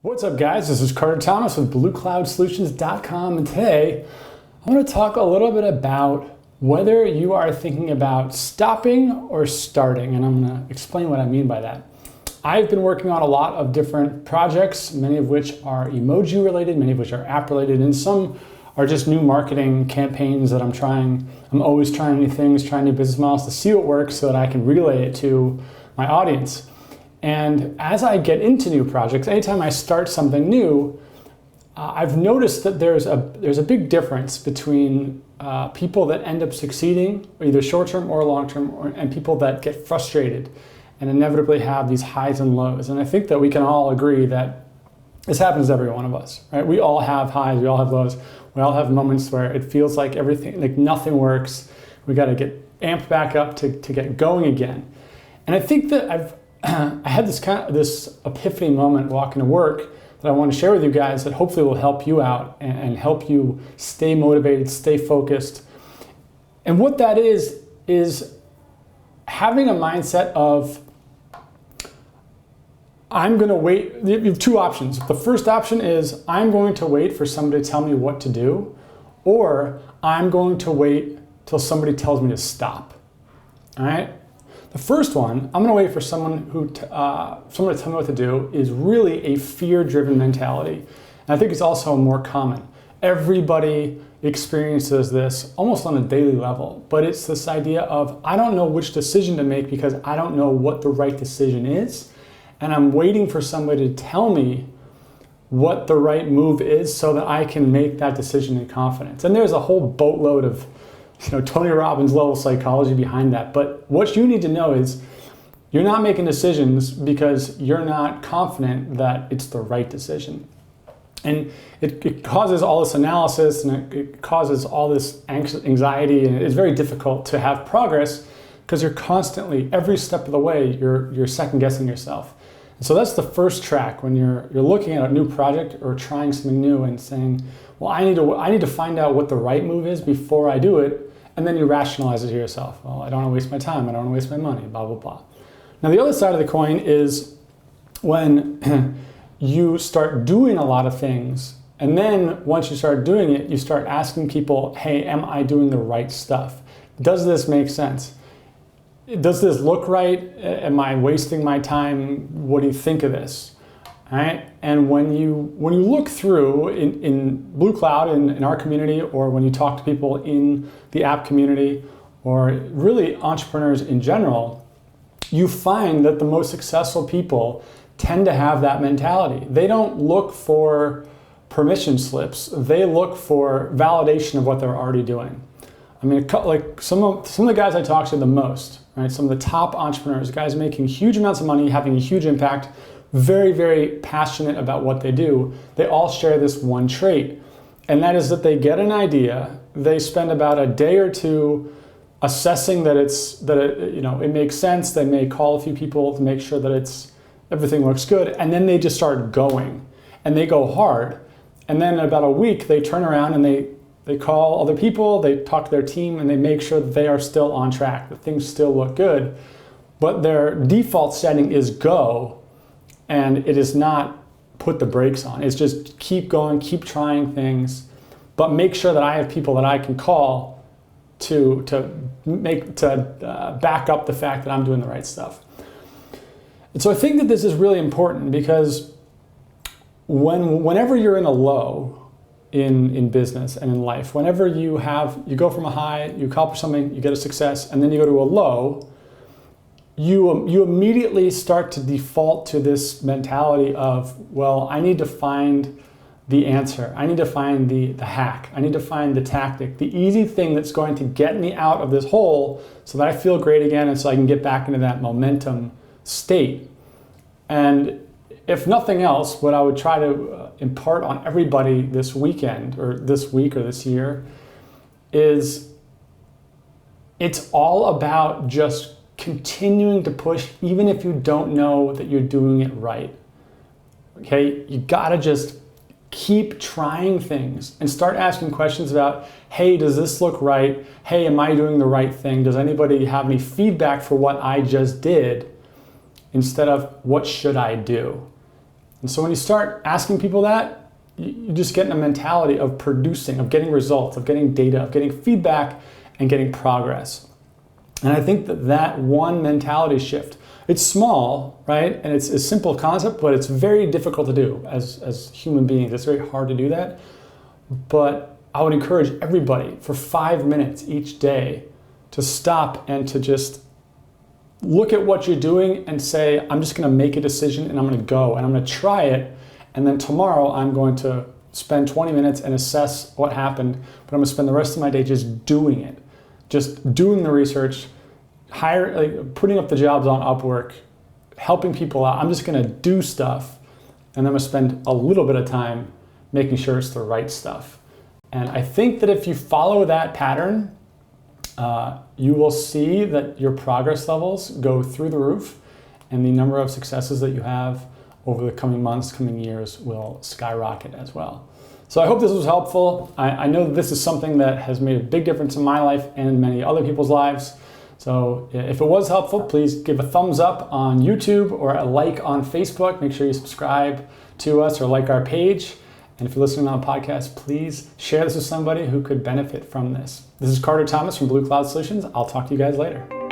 What's up, guys? This is Carter Thomas with Bluecloudsolutions.com, and today I'm going to talk a little bit about whether you are thinking about stopping or starting, and I'm going to explain what I mean by that. I've been working on a lot of different projects, many of which are emoji related, many of which are app related, and some are just new marketing campaigns that I'm trying. I'm always trying new things, trying new business models to see what works so that I can relay it to my audience. And as I get into new projects, anytime I start something new, I've noticed that there's a big difference between people that end up succeeding, either short-term or long-term, and people that get frustrated and inevitably have these highs and lows. And I think that we can all agree that this happens to every one of us, right? We all have highs, we all have lows, we all have moments where it feels like everything, like nothing works. We got to get amped back up to get going again. And I think that I had this epiphany moment walking to work that I want to share with you guys that hopefully will help you out and help you stay motivated, stay focused. And what that is having a mindset of, I'm going to wait. You have two options. The first option is I'm going to wait for somebody to tell me what to do, or I'm going to wait till somebody tells me to stop. All right? The first one, I'm going to wait for someone to tell me what to do, is really a fear-driven mentality. And I think it's also more common. Everybody experiences this almost on a daily level, but it's this idea of, I don't know which decision to make because I don't know what the right decision is, and I'm waiting for somebody to tell me what the right move is so that I can make that decision in confidence. And there's a whole boatload of Tony Robbins level psychology behind that. But what you need to know is you're not making decisions because you're not confident that it's the right decision. And it causes all this analysis, and it causes all this anxiety, and it's very difficult to have progress because you're constantly, every step of the way, you're second guessing yourself. And so that's the first track when you're looking at a new project or trying something new and saying, well, I need to find out what the right move is before I do it. And then you rationalize it to yourself. Well, I don't want to waste my time. I don't want to waste my money, blah, blah, blah. Now, the other side of the coin is when you start doing a lot of things, and then once you start doing it, you start asking people, hey, am I doing the right stuff? Does this make sense? Does this look right? Am I wasting my time? What do you think of this? All right? And when you look through in Bluecloud, in our community, or when you talk to people in the app community, or really entrepreneurs in general, you find that the most successful people tend to have that mentality. They don't look for permission slips. They look for validation of what they're already doing. I mean, like some of the guys I talk to the most, right? Some of the top entrepreneurs, guys making huge amounts of money, having a huge impact, very, very passionate about what they do, they all share this one trait. And that is that they get an idea, they spend about a day or two assessing that it makes sense. They may call a few people to make sure that everything looks good, and then they just start going. And they go hard. And then in about a week, they turn around and they call other people, they talk to their team, and they make sure that they are still on track, that things still look good. But their default setting is go, and it is not put the brakes on. It's just keep going, keep trying things, but make sure that I have people that I can call to back up the fact that I'm doing the right stuff. And so I think that this is really important because whenever you're in a low in business and in life, whenever you go from a high, you accomplish something, you get a success, and then you go to a low, you immediately start to default to this mentality of, well, I need to find the answer. I need to find the hack. I need to find the tactic, the easy thing that's going to get me out of this hole so that I feel great again and so I can get back into that momentum state. And if nothing else, what I would try to impart on everybody this weekend or this week or this year is it's all about just continuing to push even if you don't know that you're doing it right. Okay, you gotta just keep trying things and start asking questions about, hey, does this look right? Hey, am I doing the right thing? Does anybody have any feedback for what I just did? Instead of what should I do? And so when you start asking people that, you just get in a mentality of producing, of getting results, of getting data, of getting feedback, and getting progress. And I think that one mentality shift, it's small, right? And it's a simple concept, but it's very difficult to do as human beings. It's very hard to do that. But I would encourage everybody for 5 minutes each day to stop and to just look at what you're doing and say, I'm just going to make a decision and I'm going to go and I'm going to try it. And then tomorrow I'm going to spend 20 minutes and assess what happened, but I'm going to spend the rest of my day just doing it, just doing the research, putting up the jobs on Upwork, helping people out. I'm just going to do stuff, and then I'm going to spend a little bit of time making sure it's the right stuff. And I think that if you follow that pattern, you will see that your progress levels go through the roof, and the number of successes that you have over the coming months, coming years will skyrocket as well. So I hope this was helpful. I know that this is something that has made a big difference in my life and in many other people's lives. So if it was helpful, please give a thumbs up on YouTube or a like on Facebook. Make sure you subscribe to us or like our page. And if you're listening on a podcast, please share this with somebody who could benefit from this. This is Carter Thomas from Bluecloud Solutions. I'll talk to you guys later.